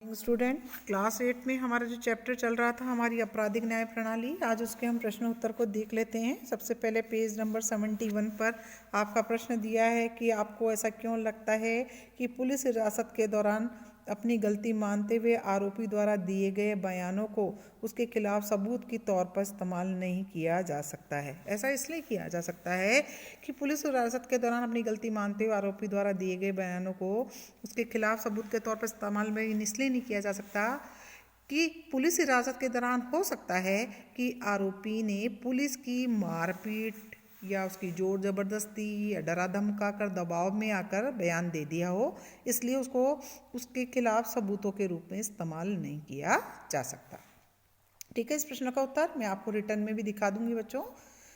Student, class 8 में हमारा जो चैप्टर चल रहा था हमारी आपराधिक न्याय प्रणाली, आज उसके हम प्रश्न उत्तर को देख लेते हैं। सबसे पहले पेज नंबर 71 पर आपका प्रश्न दिया है कि आपको ऐसा क्यों लगता है कि पुलिस हिरासत के दौरान अपनी गलती मानते हुए आरोपी द्वारा दिए गए बयानों को उसके खिलाफ सबूत के तौर पर इस्तेमाल नहीं किया जा सकता है। ऐसा इसलिए किया जा सकता है कि पुलिस हिरासत के दौरान अपनी गलती मानते हुए आरोपी द्वारा दिए गए बयानों को उसके खिलाफ सबूत के तौर पर इस्तेमाल में इसलिए नहीं किया जा सकता कि पुलिस हिरासत के दौरान हो सकता है कि आरोपी ने पुलिस की मारपीट या उसकी जोर ज़बरदस्ती या डरा धमका कर दबाव में आकर बयान दे दिया हो, इसलिए उसको उसके खिलाफ सबूतों के रूप में इस्तेमाल नहीं किया जा सकता। ठीक है, इस प्रश्न का उत्तर मैं आपको रिटर्न में भी दिखा दूंगी बच्चों।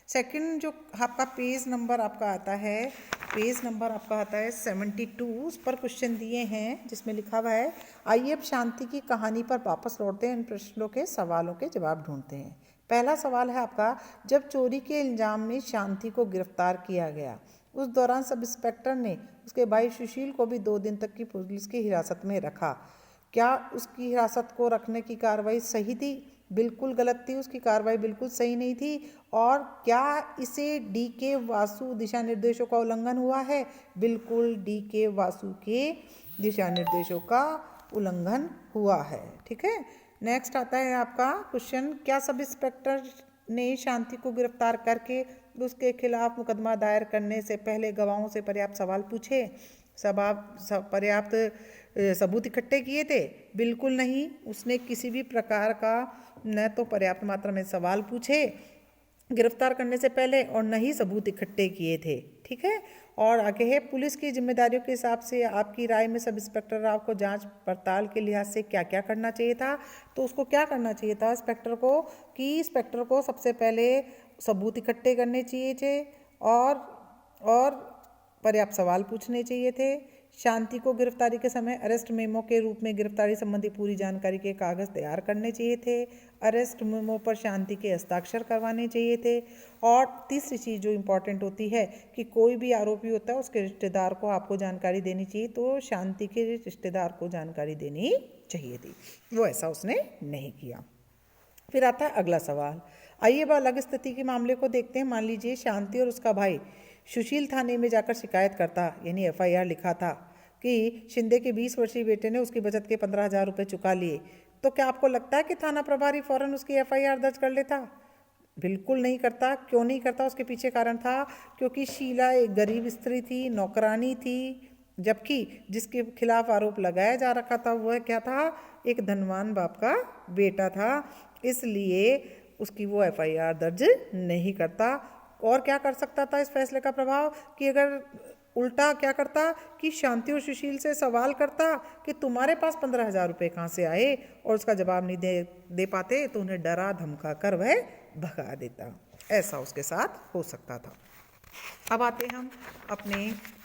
सेकंड जो आपका पेज नंबर आपका आता है, पेज नंबर आपका आता है 72, उस पर क्वेश्चन दिए हैं जिसमें लिखा हुआ है आइए अब शांति की कहानी पर वापस लौटते हैं, इन प्रश्नों के सवालों के जवाब ढूंढते हैं। पहला सवाल है आपका, जब चोरी के इल्जाम में शांति को गिरफ्तार किया गया उस दौरान सब इंस्पेक्टर ने उसके भाई सुशील को भी 2 दिन तक की पुलिस की हिरासत में रखा। क्या उसकी हिरासत को रखने की कार्रवाई सही थी? बिल्कुल गलत थी, उसकी कार्रवाई बिल्कुल सही नहीं थी। और क्या इसे DK वासु दिशा निर्देशों का उल्लंघन हुआ है? बिल्कुल DK वासु के दिशा निर्देशों का उल्लंघन हुआ है। ठीक है, नेक्स्ट आता है आपका क्वेश्चन, क्या सब इंस्पेक्टर ने शांति को गिरफ्तार करके उसके खिलाफ मुकदमा दायर करने से पहले गवाहों से पर्याप्त सवाल पूछे, पर्याप्त सबूत इकट्ठे किए थे? बिल्कुल नहीं, उसने किसी भी प्रकार का न तो पर्याप्त मात्रा में सवाल पूछे गिरफ्तार करने से पहले और न ही सबूत इकट्ठे किए थे। ठीक है, और आगे है, पुलिस की जिम्मेदारियों के हिसाब से आपकी राय में सब इंस्पेक्टर राव को जांच पड़ताल के लिहाज से क्या क्या करना चाहिए था? तो उसको क्या करना चाहिए था इंस्पेक्टर को कि इंस्पेक्टर को सबसे पहले सबूत इकट्ठे करने चाहिए थे और पर्याप्त सवाल पूछने चाहिए थे। शांति को गिरफ्तारी के समय अरेस्ट मेमो के रूप में गिरफ्तारी संबंधी पूरी जानकारी के कागज़ तैयार करने चाहिए थे। अरेस्ट मेमो पर शांति के हस्ताक्षर करवाने चाहिए थे। और तीसरी चीज़ जो इम्पोर्टेंट होती है कि कोई भी आरोपी होता है उसके रिश्तेदार को आपको जानकारी देनी चाहिए, तो शांति के रिश्तेदार को जानकारी देनी चाहिए थी, वो ऐसा उसने नहीं किया। फिर आता है अगला सवाल, आइए अब अलग स्थिति के मामले को देखते हैं। मान लीजिए शांति और उसका भाई सुशील थाने में जाकर शिकायत करता, यानी FIR लिखा था कि शिंदे के 20 वर्षीय बेटे ने उसकी बचत के 15,000 रुपये चुका लिए। तो क्या आपको लगता है कि थाना प्रभारी फौरन उसकी FIR दर्ज कर लेता? बिल्कुल नहीं करता। क्यों नहीं करता? उसके पीछे कारण था, क्योंकि शीला एक गरीब स्त्री थी, नौकरानी थी, जबकि जिसके खिलाफ आरोप लगाया जा रखा था वह क्या था? एक धनवान बाप का बेटा था, इसलिए उसकी वो FIR दर्ज नहीं करता। और क्या कर सकता था इस फैसले का प्रभाव कि अगर उल्टा क्या करता कि शांति और सुशील से सवाल करता कि तुम्हारे पास 15,000 रुपये कहाँ से आए, और उसका जवाब नहीं दे पाते तो उन्हें डरा धमका कर वह भगा देता। ऐसा उसके साथ हो सकता था। अब आते हैं हम अपने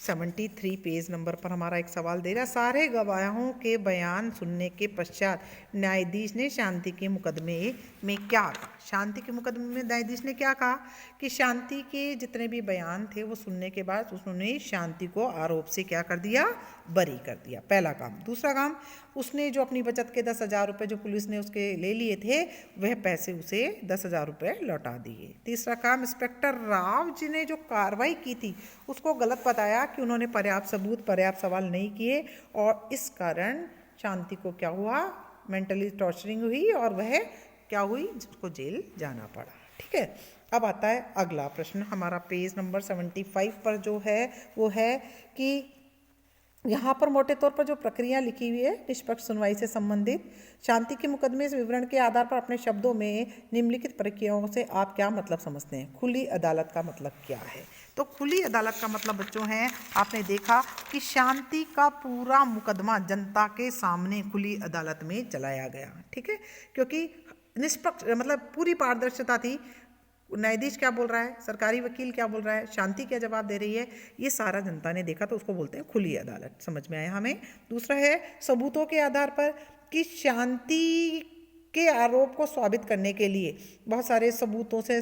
73 पेज नंबर पर, हमारा एक सवाल दे रहा, सारे गवाहों के बयान सुनने के पश्चात न्यायाधीश ने शांति के मुकदमे में क्या कहा? शांति के मुकदमे में न्यायाधीश ने क्या कहा कि शांति के जितने भी बयान थे वो सुनने के बाद उन्होंने शांति को आरोप से क्या कर दिया? बरी कर दिया। पहला काम। दूसरा काम, उसने जो अपनी बचत के 10,000 रुपये जो पुलिस ने उसके ले लिए थे वह पैसे उसे 10,000 रुपये लौटा दिए। तीसरा काम, इंस्पेक्टर राव जी ने जो कार्रवाई की थी उसको गलत बताया कि उन्होंने पर्याप्त सबूत पर्याप्त सवाल नहीं किए, और इस कारण शांति को क्या हुआ? मेंटली टॉर्चरिंग हुई और वह क्या हुई? उसको जेल जाना पड़ा। ठीक है, अब आता है अगला प्रश्न हमारा पेज नंबर 75 पर जो है वो है कि यहाँ पर मोटे तौर पर जो प्रक्रिया लिखी हुई है निष्पक्ष सुनवाई से संबंधित, शांति के मुकदमे से विवरण के आधार पर अपने शब्दों में निम्नलिखित प्रक्रियाओं से आप क्या मतलब समझते हैं? खुली अदालत का मतलब क्या है? तो खुली अदालत का मतलब बच्चों है, आपने देखा कि शांति का पूरा मुकदमा जनता के सामने खुली अदालत में चलाया गया। ठीक है, क्योंकि निष्पक्ष मतलब पूरी पारदर्शिता थी। न्यायाधीश क्या बोल रहा है, सरकारी वकील क्या बोल रहा है, शांति क्या जवाब दे रही है, ये सारा जनता ने देखा, तो उसको बोलते हैं खुली अदालत। समझ में आया हमें? दूसरा है सबूतों के आधार पर कि शांति के आरोप को साबित करने के लिए बहुत सारे सबूतों से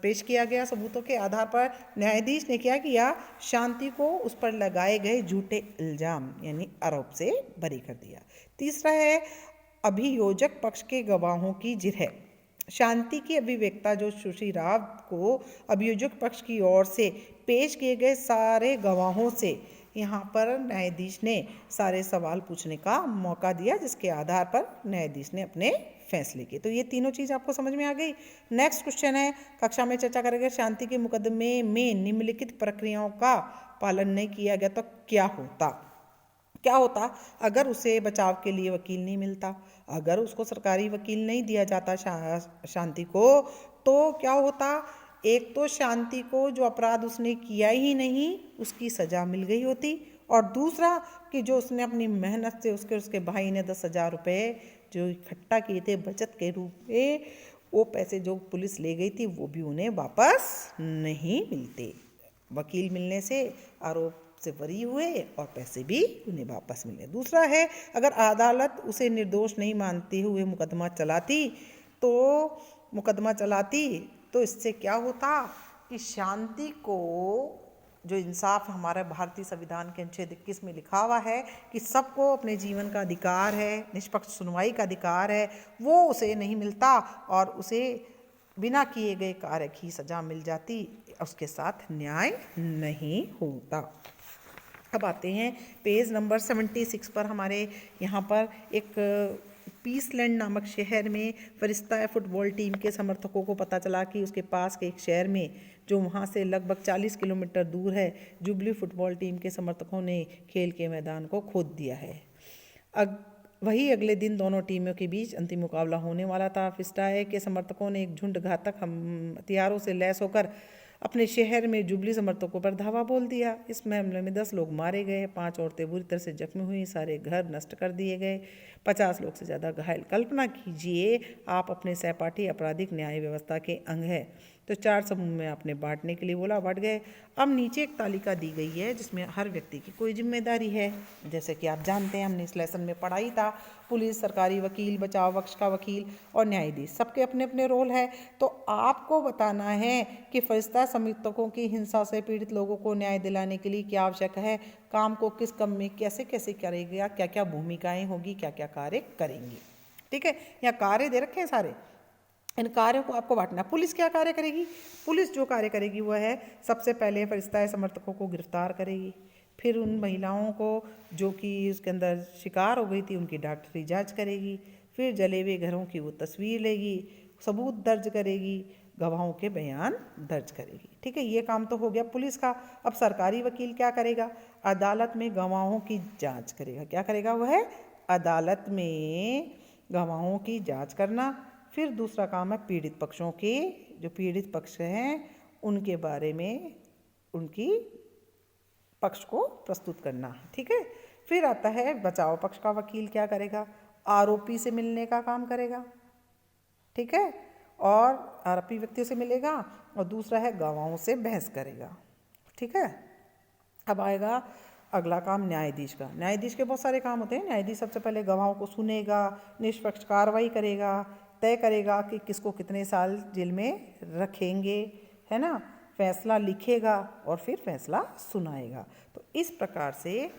पेश किया गया। सबूतों के आधार पर न्यायाधीश ने क्या किया? शांति को उस पर लगाए गए झूठे इल्जाम यानी आरोप से बरी कर दिया। तीसरा है अभियोजक पक्ष के गवाहों की जिरह। शांति की अभिव्यक्ता जो सुश्री राव को अभियोजक पक्ष की ओर से पेश किए गए सारे गवाहों से यहाँ पर न्यायाधीश ने सारे सवाल पूछने का मौका दिया, जिसके आधार पर न्यायाधीश ने अपने फैसले किए। तो ये तीनों चीज़ आपको समझ में आ गई। नेक्स्ट क्वेश्चन है, कक्षा में चर्चा करेंगे शांति के मुकदमे में निम्नलिखित प्रक्रियाओं का पालन नहीं किया गया तो क्या होता अगर उसे बचाव के लिए वकील नहीं मिलता, अगर उसको सरकारी वकील नहीं दिया जाता शांति को, तो क्या होता? एक तो शांति को जो अपराध उसने किया ही नहीं उसकी सज़ा मिल गई होती, और दूसरा कि जो उसने अपनी मेहनत से उसके भाई ने 10,000 रुपये जो इकट्ठा किए थे बचत के रूप में, वो पैसे जो पुलिस ले गई थी वो भी उन्हें वापस नहीं मिलते। वकील मिलने से आरोप से बरी हुए और पैसे भी उन्हें वापस मिले। दूसरा है, अगर अदालत उसे निर्दोष नहीं मानते हुए मुकदमा चलाती तो इससे क्या होता कि शांति को जो इंसाफ हमारे भारतीय संविधान के अनुच्छेद 21 में लिखा हुआ है कि सबको अपने जीवन का अधिकार है, निष्पक्ष सुनवाई का अधिकार है, वो उसे नहीं मिलता और उसे बिना किए गए कार्य की सज़ा मिल जाती, उसके साथ न्याय नहीं होता। अब आते हैं पेज नंबर 76 पर। हमारे यहाँ पर एक पीसलैंड नामक शहर में फरिश्ता फुटबॉल टीम के समर्थकों को पता चला कि उसके पास के एक शहर में जो वहाँ से लगभग 40 किलोमीटर दूर है, जुबली फुटबॉल टीम के समर्थकों ने खेल के मैदान को खोद दिया है। वही अगले दिन दोनों टीमों के बीच अंतिम मुकाबला होने वाला था। फरिश्ता के समर्थकों ने एक झुंड घातक हथियारों से लैस होकर अपने शहर में जुबली समर्थकों पर धावा बोल दिया। इस मामले में 10 लोग मारे गए, 5 औरतें बुरी तरह से जख्मी हुई, सारे घर नष्ट कर दिए गए, 50 लोग से ज़्यादा घायल। कल्पना कीजिए आप अपने सहपाठी आपराधिक न्याय व्यवस्था के अंग है, तो 4 समूह में आपने बांटने के लिए बोला, बांट गए। अब नीचे एक तालिका दी गई है जिसमें हर व्यक्ति की कोई जिम्मेदारी है। जैसे कि आप जानते हैं, हमने इस लेसन में पढ़ा ही था, पुलिस, सरकारी वकील, बचाव पक्ष का वकील और न्यायाधीश, सबके अपने अपने रोल है। तो आपको बताना है कि फरिश्ता समर्थकों की हिंसा से पीड़ित लोगों को न्याय दिलाने के लिए क्या आवश्यक है, काम को किस क्रम में कैसे कैसे करेगा, क्या क्या भूमिकाएं होगी, क्या क्या कार्य करेंगी। ठीक है, यहाँ कार्य दे रखे हैं सारे, इन कार्यों को आपको बांटना। पुलिस क्या कार्य करेगी? पुलिस जो कार्य करेगी वह है, सबसे पहले फरिश्ता समर्थकों को गिरफ्तार करेगी, फिर उन महिलाओं को जो कि उसके अंदर शिकार हो गई थी उनकी डॉक्टरी जांच करेगी, फिर जले हुए घरों की वो तस्वीर लेगी, सबूत दर्ज करेगी, गवाहों के बयान दर्ज करेगी। ठीक है, ये काम तो हो गया पुलिस का। अब सरकारी वकील क्या करेगा? अदालत में गवाहों की जांच करेगा। क्या करेगा? वह है अदालत में गवाहों की जांच करना। फिर दूसरा काम है पीड़ित पक्षों के, जो पीड़ित पक्ष हैं उनके बारे में उनकी पक्ष को प्रस्तुत करना। ठीक है, फिर आता है बचाव पक्ष का वकील क्या करेगा? आरोपी से मिलने का काम करेगा। ठीक है, और आरोपी व्यक्तियों से मिलेगा, और दूसरा है गवाहों से बहस करेगा। ठीक है, अब आएगा अगला काम न्यायाधीश का। न्यायाधीश के बहुत सारे काम होते हैं। न्यायाधीश सबसे पहले गवाहों को सुनेगा, निष्पक्ष कार्रवाई करेगा, तय करेगा कि किसको कितने साल जेल में रखेंगे, है ना, फैसला लिखेगा और फिर फैसला सुनाएगा। तो इस प्रकार से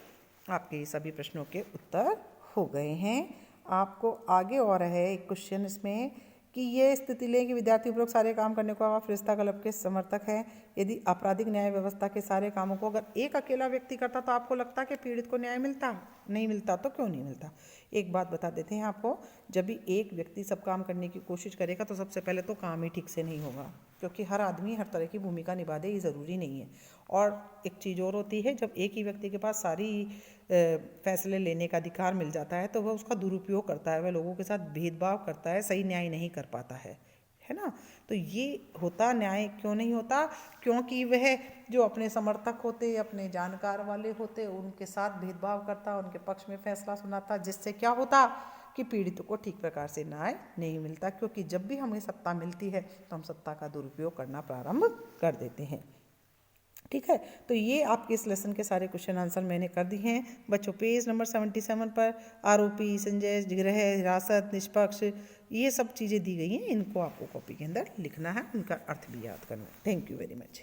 आपके सभी प्रश्नों के उत्तर हो गए हैं। आपको आगे और है एक क्वेश्चन इसमें कि ये स्थिति लें कि विद्यार्थी उपरोक्त सारे काम करने को फरिश्ता क्लब के समर्थक हैं। यदि आपराधिक न्याय व्यवस्था के सारे कामों को अगर एक अकेला व्यक्ति करता तो आपको लगता कि पीड़ित को न्याय मिलता? नहीं मिलता। तो क्यों नहीं मिलता? एक बात बता देते हैं आपको, जब भी एक व्यक्ति सब काम करने की कोशिश करेगा तो सबसे पहले तो काम ही ठीक से नहीं होगा, क्योंकि हर आदमी हर तरह की भूमिका निभा दे ये ज़रूरी नहीं है। और एक चीज़ और होती है, जब एक ही व्यक्ति के पास सारी फैसले लेने का अधिकार मिल जाता है तो वह उसका दुरुपयोग करता है, वह लोगों के साथ भेदभाव करता है, सही न्याय नहीं कर पाता है ना। तो ये होता न्याय क्यों नहीं होता? क्योंकि वह जो अपने समर्थक होते, अपने जानकार वाले होते, उनके साथ भेदभाव करता, उनके पक्ष में फैसला सुनाता, जिससे क्या होता कि पीड़ितों को ठीक प्रकार से न्याय नहीं मिलता। क्योंकि जब भी हमें सत्ता मिलती है तो हम सत्ता का दुरुपयोग करना प्रारंभ कर देते हैं। ठीक है, तो ये आपके इस लेसन के सारे क्वेश्चन आंसर मैंने कर दिए हैं बच्चों। पेज नंबर 77 पर आरोपी, संजय, गृह, हिरासत, निष्पक्ष, ये सब चीज़ें दी गई हैं। इनको आपको कॉपी के अंदर लिखना है, उनका अर्थ भी याद करना है। Thank you very much.